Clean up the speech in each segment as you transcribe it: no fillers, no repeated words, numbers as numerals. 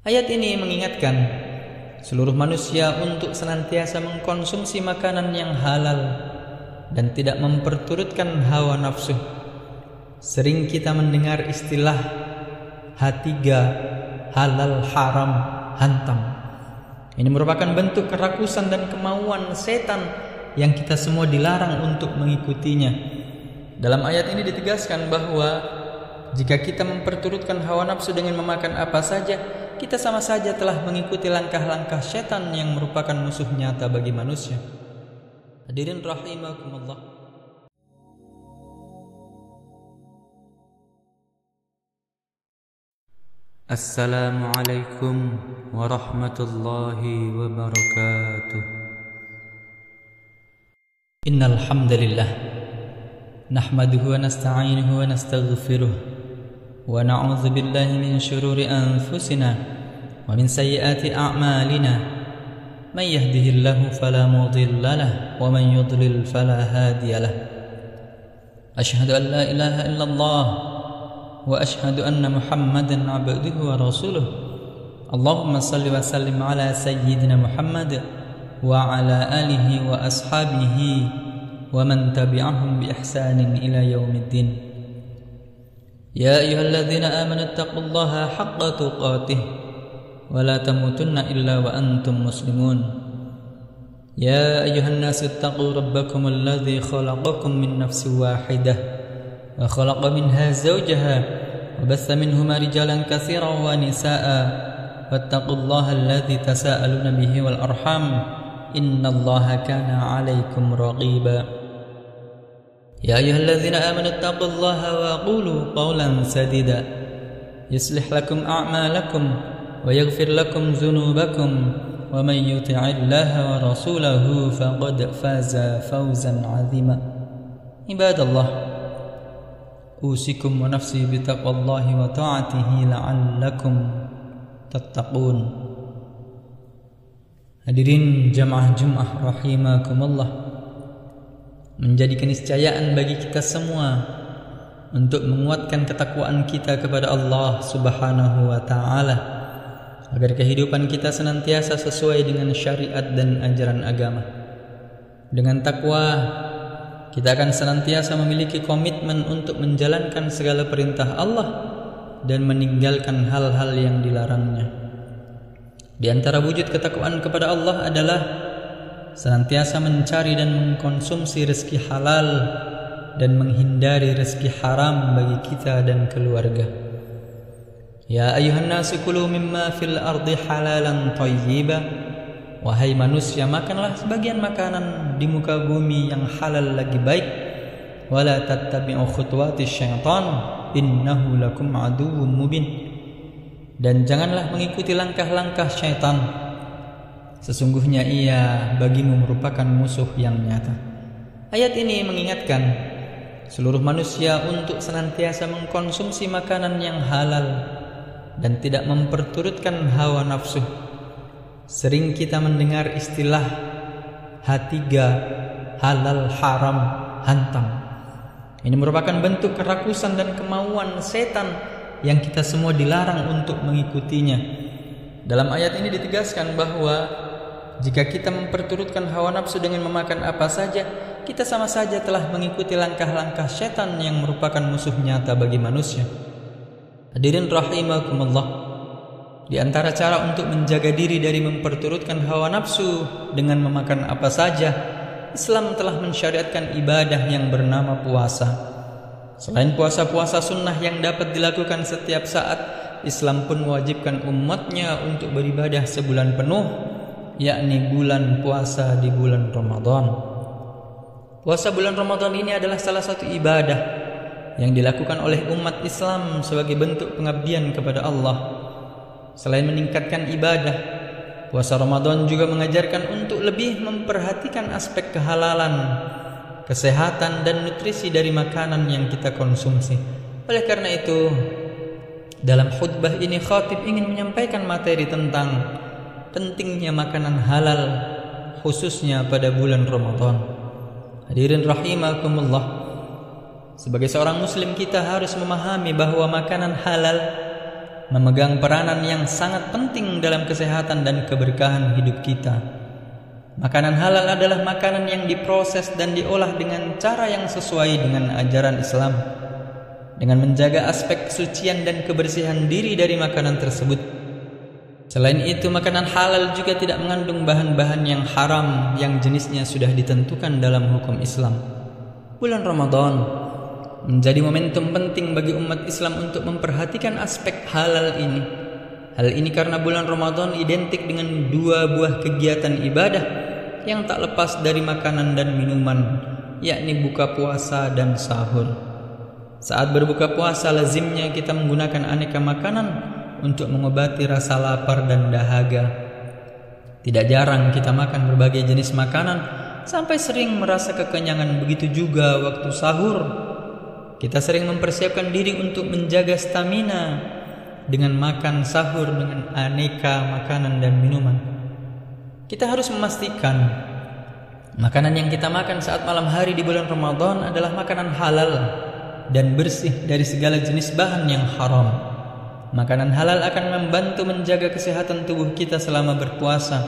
Ayat ini mengingatkan seluruh manusia untuk senantiasa mengkonsumsi makanan yang halal dan tidak memperturutkan hawa nafsu. Sering kita mendengar istilah H3, halal haram hantam. Ini merupakan bentuk kerakusan dan kemauan setan yang kita semua dilarang untuk mengikutinya. Dalam ayat ini ditegaskan bahwa jika kita memperturutkan hawa nafsu dengan memakan apa saja, kita sama saja telah mengikuti langkah-langkah setan yang merupakan musuh nyata bagi manusia. Hadirin rahimakumullah. Assalamualaikum warahmatullahi wabarakatuh. Innal hamdalillah nahmaduhu wa nasta'inuhu wa nastaghfiruh wa na'udzu billahi min shururi anfusina wa min sayyiati a'malina may yahdihillahu fala mudilla lahu wa man yudlil fala hadiya lahu. Asyhadu an la ilaha illallah wa asyhadu anna Muhammadan 'abduhu wa rasuluh. Allahumma shalli wa sallim ala sayyidina Muhammad wa ala alihi wa ashabihi wa man tabi'ahum bi ihsanin ila yaumiddin. Ya ayyuhalladzina amanu taqullaha haqqa tuqatih wa la tamutunna illa wa antum muslimun. Ya ayyuhan nasu taqu rabbakum alladzi khalaqakum min nafsin wahidah wa khalaqa minha zawjaha wa batha minhuma rijalan katsiran wa nisaa'a wattaqullaha alladzi tasaaluna bihi wal arham innallaha kana 'alaikum raqiba. Ya ayyuhalladzina amanu taqullaha wa qulu qawlan sadida yuslih lakum a'malakum wa yaghfir lakum dhunubakum wa man yuti'illaha wa rasulahu faqad faza fawzan 'azima. Ibadallah, usikum wa nafsi bitaqwallahi wa ta'atihi la'allakum tattaqun. Hadirin jamaah Jumat rahimakumullah, menjadi keniscayaan bagi kita semua untuk menguatkan ketakwaan kita kepada Allah Subhanahu wa taala agar kehidupan kita senantiasa sesuai dengan syariat dan ajaran agama. Dengan takwa, kita akan senantiasa memiliki komitmen untuk menjalankan segala perintah Allah dan meninggalkan hal-hal yang dilarangnya. Di antara wujud ketakwaan kepada Allah adalah senantiasa mencari dan mengkonsumsi rezeki halal dan menghindari rezeki haram bagi kita dan keluarga. Ya ayuhan nasu kulu mimma fil ardi halalan thayyiba. Wahai manusia, makanlah sebagian makanan di muka bumi yang halal lagi baik. Wala tattabi'u khutuwati syaitan innahu lakum aduwwum mubin. Dan janganlah mengikuti langkah-langkah syaitan, sesungguhnya ia bagimu merupakan musuh yang nyata. Ayat ini mengingatkan seluruh manusia untuk senantiasa mengkonsumsi makanan yang halal dan tidak memperturutkan hawa nafsu. Sering kita mendengar istilah H3, halal haram hantam. Ini merupakan bentuk kerakusan dan kemauan setan yang kita semua dilarang untuk mengikutinya. Dalam ayat ini ditegaskan bahwa jika kita memperturutkan hawa nafsu dengan memakan apa saja, kita sama saja telah mengikuti langkah-langkah setan yang merupakan musuh nyata bagi manusia. Hadirin rahimakumullah, di antara cara untuk menjaga diri dari memperturutkan hawa nafsu dengan memakan apa saja, Islam telah mensyariatkan ibadah yang bernama puasa. Selain puasa-puasa sunnah yang dapat dilakukan setiap saat, Islam pun mewajibkan umatnya untuk beribadah sebulan penuh, yakni bulan puasa di bulan Ramadan. Puasa bulan Ramadan ini adalah salah satu ibadah yang dilakukan oleh umat Islam sebagai bentuk pengabdian kepada Allah. Selain meningkatkan ibadah, puasa Ramadan juga mengajarkan untuk lebih memperhatikan aspek kehalalan, kesehatan dan nutrisi dari makanan yang kita konsumsi. Oleh karena itu, dalam khutbah ini khatib ingin menyampaikan materi tentang pentingnya makanan halal, khususnya pada bulan Ramadan. Hadirin rahimakumullah, sebagai seorang muslim kita harus memahami bahwa makanan halal memegang peranan yang sangat penting dalam kesehatan dan keberkahan hidup kita. Makanan halal adalah makanan yang diproses dan diolah dengan cara yang sesuai dengan ajaran Islam, dengan menjaga aspek kesucian dan kebersihan diri dari makanan tersebut. Selain itu, makanan halal juga tidak mengandung bahan-bahan yang haram yang jenisnya sudah ditentukan dalam hukum Islam. Bulan Ramadan menjadi momentum penting bagi umat Islam untuk memperhatikan aspek halal ini. Hal ini karena bulan Ramadan identik dengan dua buah kegiatan ibadah yang tak lepas dari makanan dan minuman, yakni buka puasa dan sahur. Saat berbuka puasa, lazimnya kita menggunakan aneka makanan untuk mengobati rasa lapar dan dahaga. Tidak jarang kita makan berbagai jenis makanan sampai sering merasa kekenyangan. Begitu juga waktu sahur. Kita sering mempersiapkan diri untuk menjaga stamina dengan makan sahur dengan aneka makanan dan minuman. Kita harus memastikan makanan yang kita makan saat malam hari di bulan Ramadan adalah makanan halal dan bersih dari segala jenis bahan yang haram. Makanan halal akan membantu menjaga kesehatan tubuh kita selama berpuasa,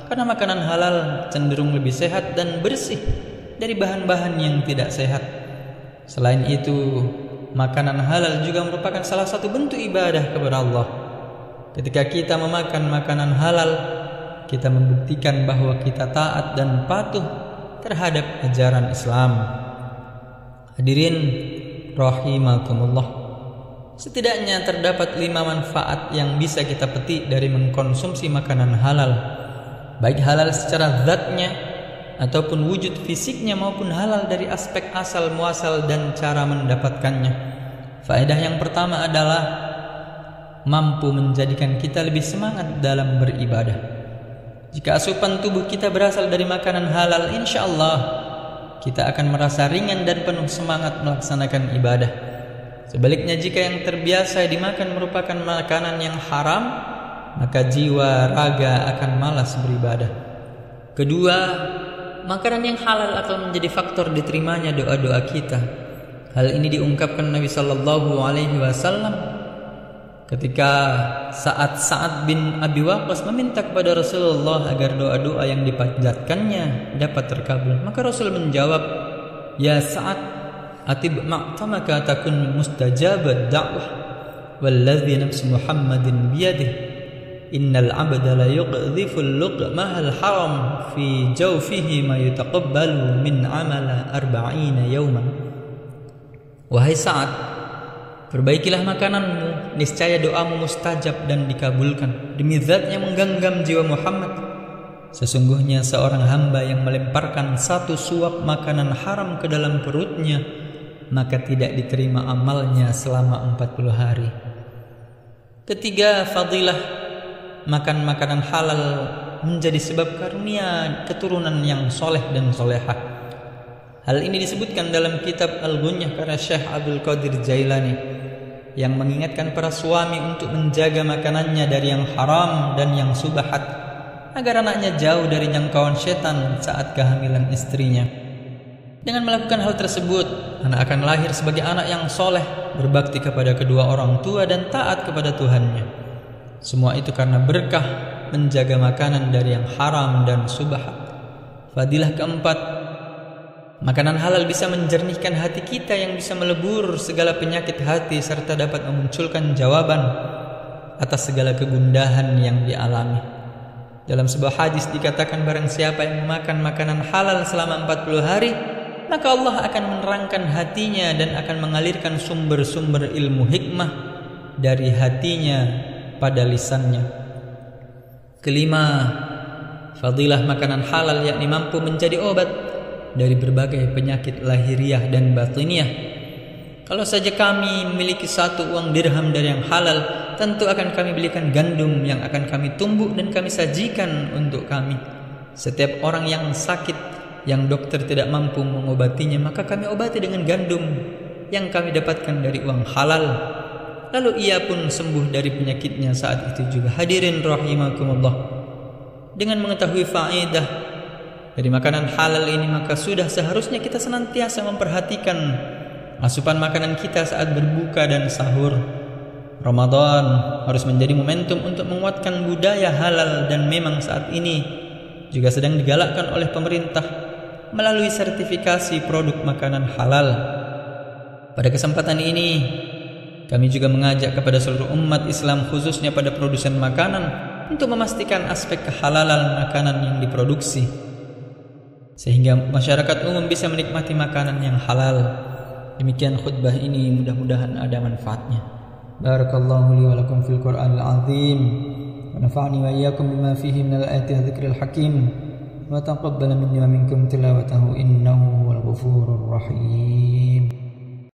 karena makanan halal cenderung lebih sehat dan bersih dari bahan-bahan yang tidak sehat. Selain itu, makanan halal juga merupakan salah satu bentuk ibadah kepada Allah. Ketika kita memakan makanan halal, kita membuktikan bahwa kita taat dan patuh terhadap ajaran Islam. Hadirin rahimakumullah, setidaknya terdapat 5 manfaat yang bisa kita petik dari mengkonsumsi makanan halal, baik halal secara zatnya ataupun wujud fisiknya maupun halal dari aspek asal muasal dan cara mendapatkannya. Faedah yang pertama adalah mampu menjadikan kita lebih semangat dalam beribadah. Jika asupan tubuh kita berasal dari makanan halal, insya Allah kita akan merasa ringan dan penuh semangat melaksanakan ibadah. Sebaliknya, jika yang terbiasa dimakan merupakan makanan yang haram, maka jiwa raga akan malas beribadah. Kedua, makanan yang halal akan menjadi faktor diterimanya doa-doa kita. Hal ini diungkapkan Nabi Sallallahu Alaihi Wasallam ketika saat Sa'ad bin Abi Waqqas meminta kepada Rasulullah agar doa-doa yang dipanjatkannya dapat terkabul. Maka Rasul menjawab, "Ya Sa'ad, atib ma'tamaka takun mustajabad da'wah, walladzi nafsu Muhammadin biyadihi. Innal 'abda la yuqdhifu al-luqmah al-haram fi jawfihi ma yutaqabbalu min 'amala 40 yawman." Wahai Sa'ad, perbaikilah makananmu, niscaya doamu mustajab dan dikabulkan. Demi zat yang menggenggam jiwa Muhammad, sesungguhnya seorang hamba yang melemparkan satu suap makanan haram ke dalam perutnya, maka tidak diterima amalnya selama 40 hari. Ketiga, fadilah makan makanan halal menjadi sebab karunia keturunan yang soleh dan solehah. Hal ini disebutkan dalam kitab Al-Ghunyah karya Syekh Abdul Qadir Jailani, yang mengingatkan para suami untuk menjaga makanannya dari yang haram dan yang subahat, agar anaknya jauh dari jangkauan setan saat kehamilan istrinya. Dengan melakukan hal tersebut, anak akan lahir sebagai anak yang soleh, berbakti kepada kedua orang tua dan taat kepada Tuhannya. Semua itu karena berkah menjaga makanan dari yang haram dan subahat. Fadilah keempat, makanan halal bisa menjernihkan hati kita yang bisa melebur segala penyakit hati serta dapat memunculkan jawaban atas segala kegundahan yang dialami. Dalam sebuah hadis dikatakan, barang siapa yang memakan makanan halal selama 40 hari, maka Allah akan menerangkan hatinya dan akan mengalirkan sumber-sumber ilmu hikmah dari hatinya pada lisannya. Kelima, fadilah makanan halal yakni mampu menjadi obat dari berbagai penyakit lahiriah dan batiniah. Kalau saja kami memiliki 1 uang dirham dari yang halal, tentu akan kami belikan gandum yang akan kami tumbuk dan kami sajikan untuk kami. Setiap orang yang sakit, yang dokter tidak mampu mengobatinya, maka kami obati dengan gandum yang kami dapatkan dari uang halal. Lalu ia pun sembuh dari penyakitnya saat itu juga. Hadirin rahimakumullah, dengan mengetahui faedah dari makanan halal ini, maka sudah seharusnya kita senantiasa memperhatikan asupan makanan kita saat berbuka dan sahur. Ramadan harus menjadi momentum untuk menguatkan budaya halal, dan memang saat ini juga sedang digalakkan oleh pemerintah melalui sertifikasi produk makanan halal. Pada kesempatan ini, kami juga mengajak kepada seluruh umat Islam, khususnya pada produsen makanan, untuk memastikan aspek kehalalan makanan yang diproduksi, sehingga masyarakat umum bisa menikmati makanan yang halal. Demikian khutbah ini, mudah-mudahan ada manfaatnya. Barakallahu li wa lakum fil Qur'anil azim, wa nafa'ani wa iyyakum bima fihi minal ayati wa dzikril hakim, wa taqabbal minni wa minkum tilawatahu innahu huwal ghafurur rahim.